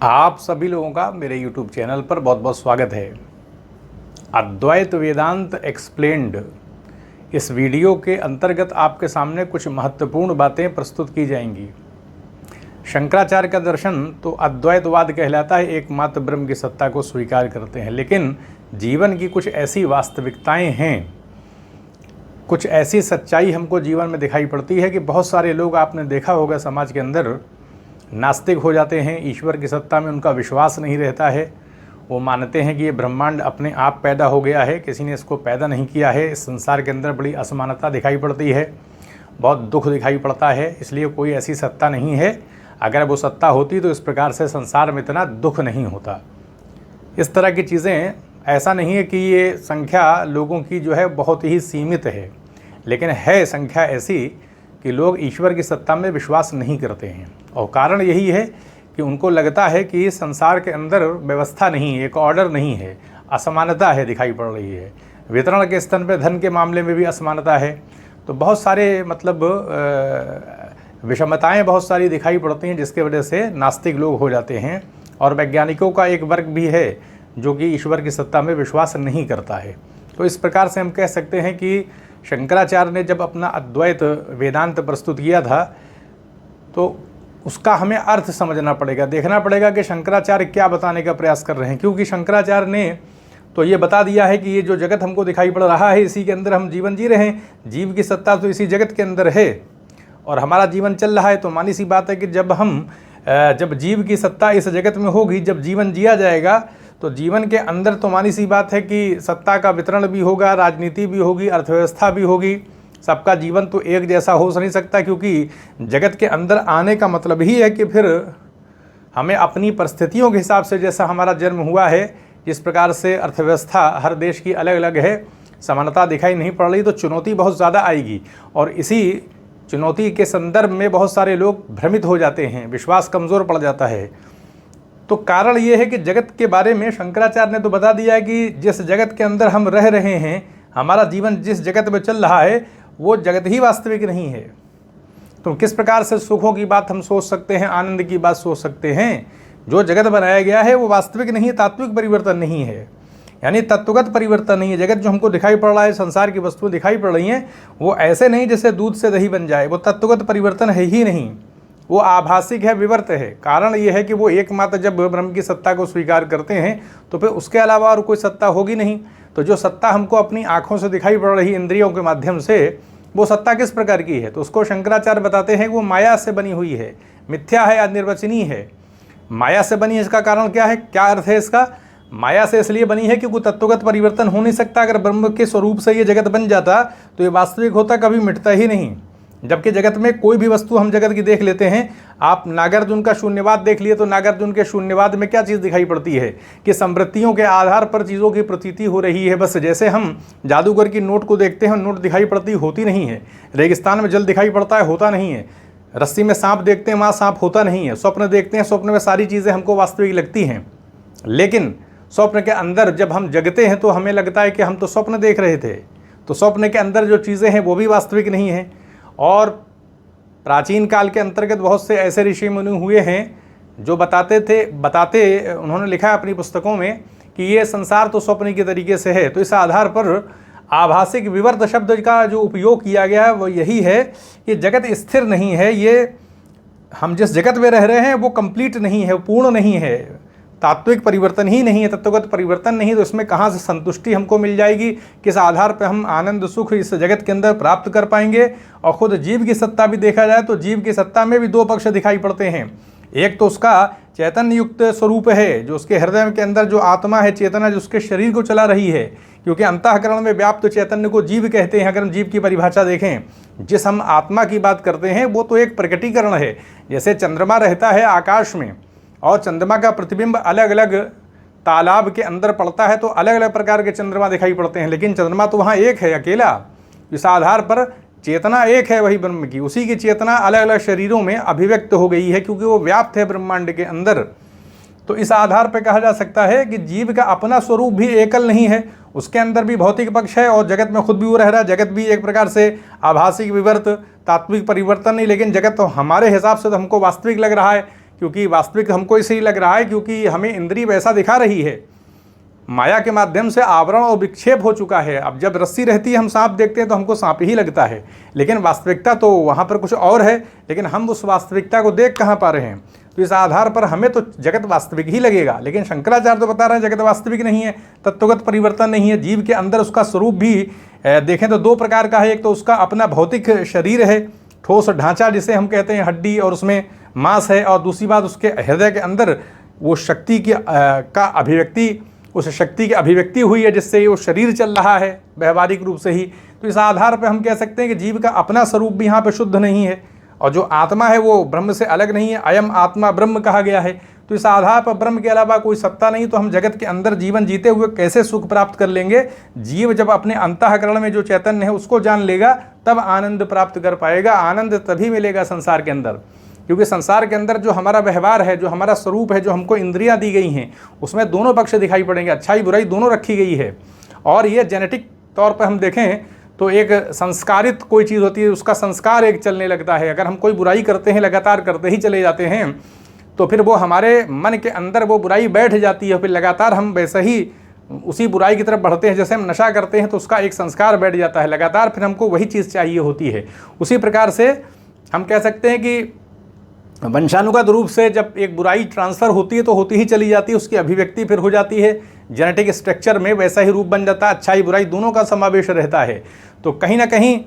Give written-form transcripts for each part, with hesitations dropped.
आप सभी लोगों का मेरे YouTube चैनल पर बहुत बहुत स्वागत है। अद्वैत वेदांत एक्सप्लेन्ड इस वीडियो के अंतर्गत आपके सामने कुछ महत्वपूर्ण बातें प्रस्तुत की जाएंगी। शंकराचार्य का दर्शन तो अद्वैतवाद कहलाता है, एकमात्र ब्रह्म की सत्ता को स्वीकार करते हैं, लेकिन जीवन की कुछ ऐसी वास्तविकताएं हैं, कुछ ऐसी सच्चाई हमको जीवन में दिखाई पड़ती है कि बहुत सारे लोग, आपने देखा होगा समाज के अंदर, नास्तिक हो जाते हैं। ईश्वर की सत्ता में उनका विश्वास नहीं रहता है। वो मानते हैं कि ये ब्रह्मांड अपने आप पैदा हो गया है, किसी ने इसको पैदा नहीं किया है। इस संसार के अंदर बड़ी असमानता दिखाई पड़ती है, बहुत दुख दिखाई पड़ता है, इसलिए कोई ऐसी सत्ता नहीं है। अगर वो सत्ता होती तो इस प्रकार से संसार में इतना दुख नहीं होता। इस तरह की चीज़ें, ऐसा नहीं है कि ये संख्या लोगों की जो है बहुत ही सीमित है, लेकिन है संख्या ऐसी कि लोग ईश्वर की सत्ता में विश्वास नहीं करते हैं। और कारण यही है कि उनको लगता है कि संसार के अंदर व्यवस्था नहीं है, एक ऑर्डर नहीं है, असमानता है, दिखाई पड़ रही है। वितरण के स्तर पर धन के मामले में भी असमानता है। तो बहुत सारे विषमताएं बहुत सारी दिखाई पड़ती हैं, जिसके वजह से नास्तिक लोग हो जाते हैं। और वैज्ञानिकों का एक वर्ग भी है जो कि ईश्वर की सत्ता में विश्वास नहीं करता है। तो इस प्रकार से हम कह सकते हैं कि शंकराचार्य ने जब अपना अद्वैत वेदांत प्रस्तुत किया था, तो उसका हमें अर्थ समझना पड़ेगा, देखना पड़ेगा कि शंकराचार्य क्या बताने का प्रयास कर रहे हैं। क्योंकि शंकराचार्य ने तो ये बता दिया है कि ये जो जगत हमको दिखाई पड़ रहा है, इसी के अंदर हम जीवन जी रहे हैं, जीव की सत्ता तो इसी जगत के अंदर है और हमारा जीवन चल रहा है। तो मानी सी बात है कि जब जीव की सत्ता इस जगत में होगी, जब जीवन जिया जाएगा, तो जीवन के अंदर तो मानी सी बात है कि सत्ता का वितरण भी होगा, राजनीति भी होगी, अर्थव्यवस्था भी होगी। सबका जीवन तो एक जैसा हो नहीं सकता, क्योंकि जगत के अंदर आने का मतलब ही है कि फिर हमें अपनी परिस्थितियों के हिसाब से, जैसा हमारा जन्म हुआ है, जिस प्रकार से अर्थव्यवस्था हर देश की अलग अलग है, समानता दिखाई नहीं पड़ रही, तो चुनौती बहुत ज़्यादा आएगी। और इसी चुनौती के संदर्भ में बहुत सारे लोग भ्रमित हो जाते हैं, विश्वास कमज़ोर पड़ जाता है। तो कारण ये है कि जगत के बारे में शंकराचार्य ने तो बता दिया है कि जिस जगत के अंदर हम रह रहे हैं, हमारा जीवन जिस जगत में चल रहा है, वो जगत ही वास्तविक नहीं है। तो किस प्रकार से सुखों की बात हम सोच सकते हैं, आनंद की बात सोच सकते हैं? जो जगत बनाया गया है वो वास्तविक नहीं है, तात्विक परिवर्तन नहीं है, यानी तत्वगत परिवर्तन नहीं है। जगत जो हमको दिखाई पड़ रहा है, संसार की वस्तुएं दिखाई पड़ रही हैं, वो ऐसे नहीं जैसे दूध से दही बन जाए, वो तत्वगत परिवर्तन है ही नहीं, वो आभासिक है, विवर्त है। कारण ये है कि वो एकमात्र जब ब्रह्म की सत्ता को स्वीकार करते हैं, तो फिर उसके अलावा और कोई सत्ता होगी नहीं। तो जो सत्ता हमको अपनी आँखों से दिखाई पड़ रही इंद्रियों के माध्यम से, वो सत्ता किस प्रकार की है? तो उसको शंकराचार्य बताते हैं कि वो माया से बनी हुई है, मिथ्या है, अनिर्वचनीय है। माया से बनी है, इसका कारण क्या है, क्या अर्थ है इसका? माया से इसलिए बनी है क्योंकि तत्वगत परिवर्तन हो नहीं सकता। अगर ब्रह्म के स्वरूप से ये जगत बन जाता तो ये वास्तविक होता, कभी मिटता ही नहीं। जबकि जगत में कोई भी वस्तु हम जगत की देख लेते हैं, आप नागार्जुन का शून्यवाद देख लिए, तो नागार्जुन के शून्यवाद में क्या चीज़ दिखाई पड़ती है कि समृद्धियों के आधार पर चीज़ों की प्रतीति हो रही है। बस जैसे हम जादूगर की नोट को देखते हैं, नोट दिखाई पड़ती होती नहीं है। रेगिस्तान में जल दिखाई पड़ता है, होता नहीं है। रस्सी में सांप देखते हैं, वहाँ सांप होता नहीं है। स्वप्न देखते हैं, स्वप्न में सारी चीज़ें हमको वास्तविक लगती हैं, लेकिन स्वप्न के अंदर जब हम जगते हैं तो हमें लगता है कि हम तो स्वप्न देख रहे थे। तो स्वप्न के अंदर जो चीज़ें हैं वो भी वास्तविक नहीं हैं। और प्राचीन काल के अंतर्गत बहुत से ऐसे ऋषि मुनि हुए हैं जो उन्होंने लिखा है अपनी पुस्तकों में कि ये संसार तो स्वप्न के तरीके से है। तो इस आधार पर आभासिक विवर्त शब्द का जो उपयोग किया गया है वो यही है कि जगत स्थिर नहीं है, ये हम जिस जगत में रह रहे हैं वो कंप्लीट नहीं है, पूर्ण नहीं है, तात्विक परिवर्तन ही नहीं है, तत्वगत परिवर्तन नहीं। तो इसमें कहाँ से संतुष्टि हमको मिल जाएगी, किस आधार पर हम आनंद सुख इस जगत के अंदर प्राप्त कर पाएंगे? और खुद जीव की सत्ता भी देखा जाए तो जीव की सत्ता में भी दो पक्ष दिखाई पड़ते हैं। एक तो उसका चैतन्य युक्त स्वरूप है, जो उसके हृदय के अंदर जो आत्मा है, चेतना जो उसके शरीर को चला रही है, क्योंकि अंतःकरण में व्याप्त चैतन्य को जीव कहते हैं। अगर हम जीव की परिभाषा देखें, जिस हम आत्मा की बात करते हैं वो तो एक प्रकटीकरण है। जैसे चंद्रमा रहता है आकाश में और चंद्रमा का प्रतिबिंब अलग अलग तालाब के अंदर पड़ता है, तो अलग अलग प्रकार के चंद्रमा दिखाई पड़ते हैं, लेकिन चंद्रमा तो वहाँ एक है, अकेला। इस आधार पर चेतना एक है वही ब्रह्म की, उसी की चेतना अलग अलग शरीरों में अभिव्यक्त हो गई है, क्योंकि वो व्याप्त है ब्रह्मांड के अंदर। तो इस आधार पर कहा जा सकता है कि जीव का अपना स्वरूप भी एकल नहीं है, उसके अंदर भी भौतिक पक्ष है और जगत में खुद भी वो रह रहा है। जगत भी एक प्रकार से आभासिक विवर्त, तात्विक परिवर्तन नहीं, लेकिन जगत तो हमारे हिसाब से तो हमको वास्तविक लग रहा है, क्योंकि वास्तविक हमको इसलिए लग रहा है क्योंकि हमें इंद्रिय वैसा दिखा रही है, माया के माध्यम से आवरण और विक्षेप हो चुका है। अब जब रस्सी रहती है हम सांप देखते हैं तो हमको सांप ही लगता है, लेकिन वास्तविकता तो वहाँ पर कुछ और है, लेकिन हम उस वास्तविकता को देख कहाँ पा रहे हैं। तो इस आधार पर हमें तो जगत वास्तविक ही लगेगा, लेकिन शंकराचार्य तो बता रहे हैं जगत वास्तविक नहीं है, तत्वगत परिवर्तन नहीं है। जीव के अंदर उसका स्वरूप भी देखें तो दो प्रकार का है। एक तो उसका अपना भौतिक शरीर है, ठोस ढांचा जिसे हम कहते हैं, हड्डी और उसमें मांस है, और दूसरी बात उसके हृदय के अंदर वो शक्ति की का अभिव्यक्ति, उस शक्ति की अभिव्यक्ति हुई है जिससे वो शरीर चल रहा है व्यवहारिक रूप से ही। तो इस आधार पर हम कह सकते हैं कि जीव का अपना स्वरूप भी यहाँ पर शुद्ध नहीं है, और जो आत्मा है वो ब्रह्म से अलग नहीं है। अयम आत्मा ब्रह्म कहा गया है। तो इस आधार पर ब्रह्म के अलावा कोई सत्ता नहीं, तो हम जगत के अंदर जीवन जीते हुए कैसे सुख प्राप्त कर लेंगे। जीव जब अपने अंतःकरण में जो चैतन्य है उसको जान लेगा तब आनंद प्राप्त कर पाएगा। आनंद तभी मिलेगा संसार के अंदर, क्योंकि संसार के अंदर जो हमारा व्यवहार है, जो हमारा स्वरूप है, जो हमको इंद्रियां दी गई हैं, उसमें दोनों पक्ष दिखाई पड़ेंगे, अच्छाई बुराई दोनों रखी गई है। और ये जेनेटिक तौर पर हम देखें तो एक संस्कारित कोई चीज़ होती है, उसका संस्कार एक चलने लगता है। अगर हम कोई बुराई करते हैं, लगातार करते ही चले जाते हैं, तो फिर वो हमारे मन के अंदर वो बुराई बैठ जाती है, फिर लगातार हम वैसे ही उसी बुराई की तरफ बढ़ते हैं। जैसे हम नशा करते हैं तो उसका एक संस्कार बैठ जाता है, लगातार फिर हमको वही चीज़ चाहिए होती है। उसी प्रकार से हम कह सकते हैं कि वंशानुगत रूप से जब एक बुराई ट्रांसफ़र होती है तो होती ही चली जाती है, उसकी अभिव्यक्ति फिर हो जाती है, जेनेटिक स्ट्रक्चर में वैसा ही रूप बन जाता है, अच्छाई बुराई दोनों का समावेश रहता है। तो कहीं ना कहीं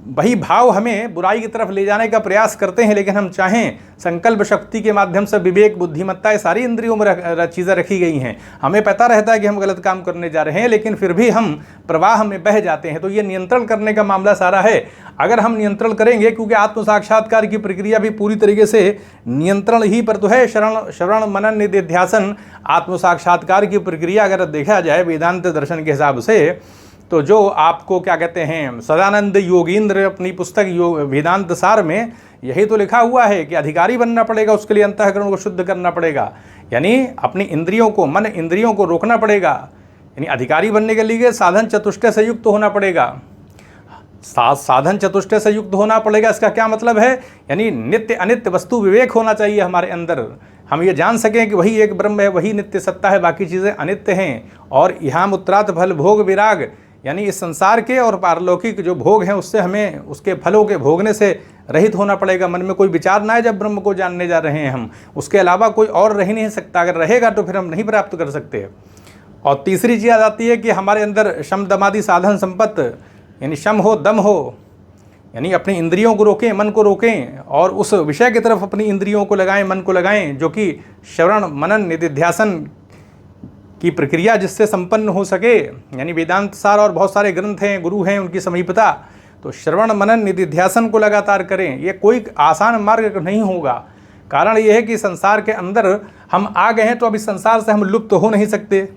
वही भाव हमें बुराई की तरफ ले जाने का प्रयास करते हैं, लेकिन हम चाहें संकल्प शक्ति के माध्यम से विवेक, बुद्धिमत्ता, ये सारी इंद्रियों में चीज़ें रखी गई हैं। हमें पता रहता है कि हम गलत काम करने जा रहे हैं, लेकिन फिर भी हम प्रवाह में बह जाते हैं। तो ये नियंत्रण करने का मामला सारा है। अगर हम नियंत्रण करेंगे, क्योंकि आत्म साक्षात्कार की प्रक्रिया भी पूरी तरीके से नियंत्रण ही पर तो है। श्रवण मनन निधिध्यासन आत्म साक्षात्कार की प्रक्रिया अगर देखा जाए वेदांत दर्शन के हिसाब से, तो जो आपको क्या कहते हैं, सदानंद योगींद्र अपनी पुस्तक वेदांत सार में यही तो लिखा हुआ है कि अधिकारी बनना पड़ेगा, उसके लिए अंतःकरण को शुद्ध करना पड़ेगा, यानी अपनी इंद्रियों को, मन इंद्रियों को रोकना पड़ेगा। यानी अधिकारी बनने के लिए साधन चतुष्टय से युक्त होना पड़ेगा। साधन चतुष्टय से युक्त होना पड़ेगा, इसका क्या मतलब है? यानी नित्य अनित्य वस्तु विवेक होना चाहिए हमारे अंदर। हम ये जान सकें कि वही एक ब्रह्म है, वही नित्य सत्ता है, बाकी चीज़ें अनित्य हैं। और यहाँ मुत्रात फल भोग विराग, यानी इस संसार के और पारलौकिक जो भोग हैं उससे हमें, उसके फलों के भोगने से रहित होना पड़ेगा। मन में कोई विचार ना है जब ब्रह्म को जानने जा रहे हैं हम, उसके अलावा कोई और रह नहीं सकता। अगर रहेगा तो फिर हम नहीं प्राप्त कर सकते। और तीसरी चीज़ आ जाती है कि हमारे अंदर शम दमादि साधन संपत्ति, यानी शम हो, दम हो, यानी अपनी इंद्रियों को रोकें, मन को रोकें और उस विषय की तरफ अपनी इंद्रियों को लगाएं, मन को लगाएं, जो कि श्रवण मनन निधिध्यासन की प्रक्रिया जिससे संपन्न हो सके। यानी वेदांत सार और बहुत सारे ग्रंथ हैं, गुरु हैं, उनकी समीपता। तो श्रवण मनन निधिध्यासन को लगातार करें। ये कोई आसान मार्ग नहीं होगा। कारण ये है कि संसार के अंदर हम आ गए हैं, तो अब इस संसार से हम लुप्त हो नहीं सकते।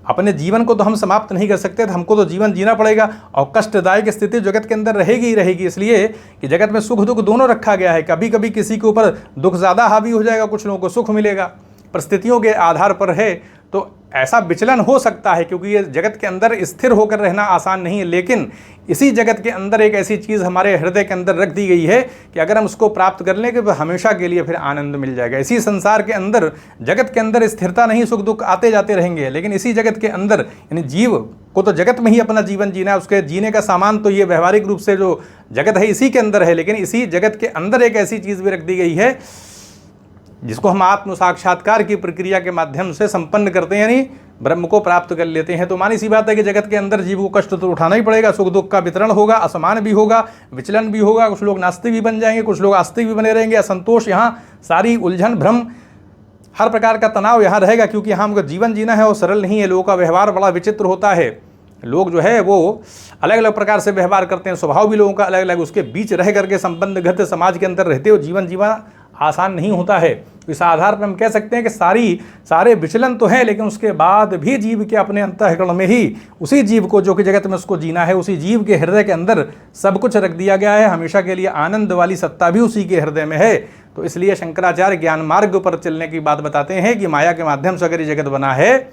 अपने जीवन को तो हम समाप्त नहीं कर सकते, तो हमको तो जीवन जीना पड़ेगा। और कष्टदायक स्थिति जगत के अंदर रहेगी ही रहेगी, इसलिए कि जगत में सुख दुख दोनों रखा गया है। कभी कभी किसी के ऊपर दुख ज़्यादा हावी हो जाएगा, कुछ लोगों को सुख मिलेगा, परिस्थितियों के आधार पर है। तो ऐसा विचलन हो सकता है, क्योंकि ये जगत के अंदर स्थिर होकर रहना आसान नहीं है। लेकिन इसी जगत के अंदर एक ऐसी चीज़ हमारे हृदय के अंदर रख दी गई है कि अगर हम उसको प्राप्त कर लेंगे तो हमेशा के लिए फिर आनंद मिल जाएगा। इसी संसार के अंदर, जगत के अंदर स्थिरता नहीं, सुख दुख आते जाते रहेंगे, लेकिन इसी जगत के अंदर, यानी जीव को तो जगत में ही अपना जीवन जीना है। उसके जीने का सामान तो ये व्यवहारिक रूप से जो जगत है इसी के अंदर है, लेकिन इसी जगत के अंदर एक ऐसी चीज़ भी रख दी गई है जिसको हम आत्म साक्षात्कार की प्रक्रिया के माध्यम से संपन्न करते हैं, यानी ब्रह्म को प्राप्त कर लेते हैं। तो मानी सी बात है कि जगत के अंदर जीव को कष्ट तो उठाना ही पड़ेगा, सुख दुख का वितरण होगा, असमान भी होगा, विचलन भी होगा, कुछ लोग नास्तिक भी बन जाएंगे, कुछ लोग आस्तिक भी बने रहेंगे, असंतोष, यहाँ सारी उलझन, भ्रम, हर प्रकार का तनाव यहाँ रहेगा, क्योंकि यहाँ हमको जीवन जीना है और सरल नहीं है। लोगों का व्यवहार बड़ा विचित्र होता है। लोग जो है वो अलग अलग प्रकार से व्यवहार करते हैं, स्वभाव भी लोगों का अलग अलग, उसके बीच रह करके संबंधगत समाज के अंदर रहते हो जीवन जीवन आसान नहीं होता है। तो इस आधार पर हम कह सकते हैं कि सारे विचलन तो हैं, लेकिन उसके बाद भी जीव के अपने अंतःकरण में ही उसी जीव को, जो कि जगत में उसको जीना है, उसी जीव के हृदय के अंदर सब कुछ रख दिया गया है। हमेशा के लिए आनंद वाली सत्ता भी उसी के हृदय में है। तो इसलिए शंकराचार्य ज्ञान मार्ग पर चलने की बात बताते हैं कि माया के माध्यम से अगर ये जगत बना है,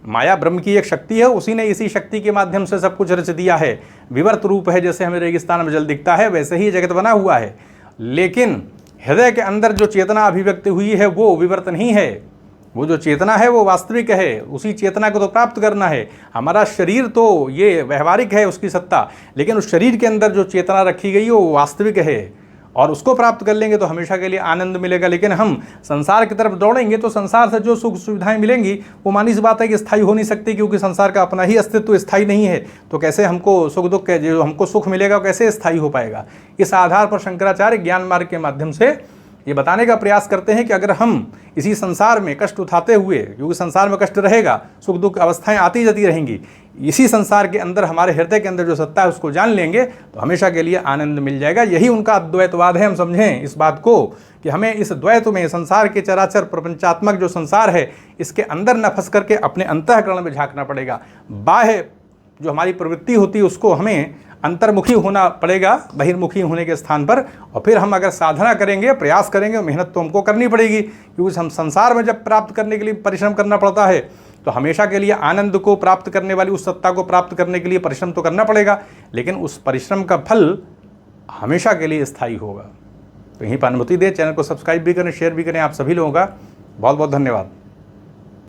माया ब्रह्म की एक शक्ति है, उसी ने इसी शक्ति के माध्यम से सब कुछ रच दिया है। विवर्त रूप है, जैसे हमें रेगिस्तान में जल दिखता है, वैसे ही जगत बना हुआ है। लेकिन हृदय के अंदर जो चेतना अभिव्यक्ति हुई है वो विवर्त नहीं है, वो जो चेतना है वो वास्तविक है, उसी चेतना को तो प्राप्त करना है। हमारा शरीर तो ये व्यवहारिक है उसकी सत्ता, लेकिन उस शरीर के अंदर जो चेतना रखी गई है वो वास्तविक है, और उसको प्राप्त कर लेंगे तो हमेशा के लिए आनंद मिलेगा। लेकिन हम संसार की तरफ दौड़ेंगे तो संसार से जो सुख सुविधाएं मिलेंगी वो मानी सी बात है कि स्थायी हो नहीं सकती, क्योंकि संसार का अपना ही अस्तित्व स्थायी नहीं है। तो कैसे हमको सुख दुख जो हमको सुख मिलेगा कैसे स्थायी हो पाएगा? इस आधार पर शंकराचार्य ज्ञान मार्ग के माध्यम से ये बताने का प्रयास करते हैं कि अगर हम इसी संसार में कष्ट उठाते हुए, क्योंकि संसार में कष्ट रहेगा, सुख दुख अवस्थाएं आती जाती रहेंगी, इसी संसार के अंदर हमारे हृदय के अंदर जो सत्ता है उसको जान लेंगे तो हमेशा के लिए आनंद मिल जाएगा। यही उनका अद्वैतवाद है। हम समझें इस बात को कि हमें इस द्वैत में, संसार के चराचर प्रपंचात्मक जो संसार है इसके अंदर न फंस करके अपने अंतःकरण में झांकना पड़ेगा। बाह्य जो हमारी प्रवृत्ति होती है उसको हमें अंतर्मुखी होना पड़ेगा बहिर्मुखी होने के स्थान पर, और फिर हम अगर साधना करेंगे, प्रयास करेंगे, मेहनत तो हमको करनी पड़ेगी, क्योंकि हम संसार में जब प्राप्त करने के लिए परिश्रम करना पड़ता है तो हमेशा के लिए आनंद को प्राप्त करने वाली उस सत्ता को प्राप्त करने के लिए परिश्रम तो करना पड़ेगा, लेकिन उस परिश्रम का फल हमेशा के लिए स्थायी होगा। तो यहीं पर अनुभूति दें। चैनल को सब्सक्राइब भी करें, शेयर भी करें। आप सभी लोगों का बहुत बहुत धन्यवाद।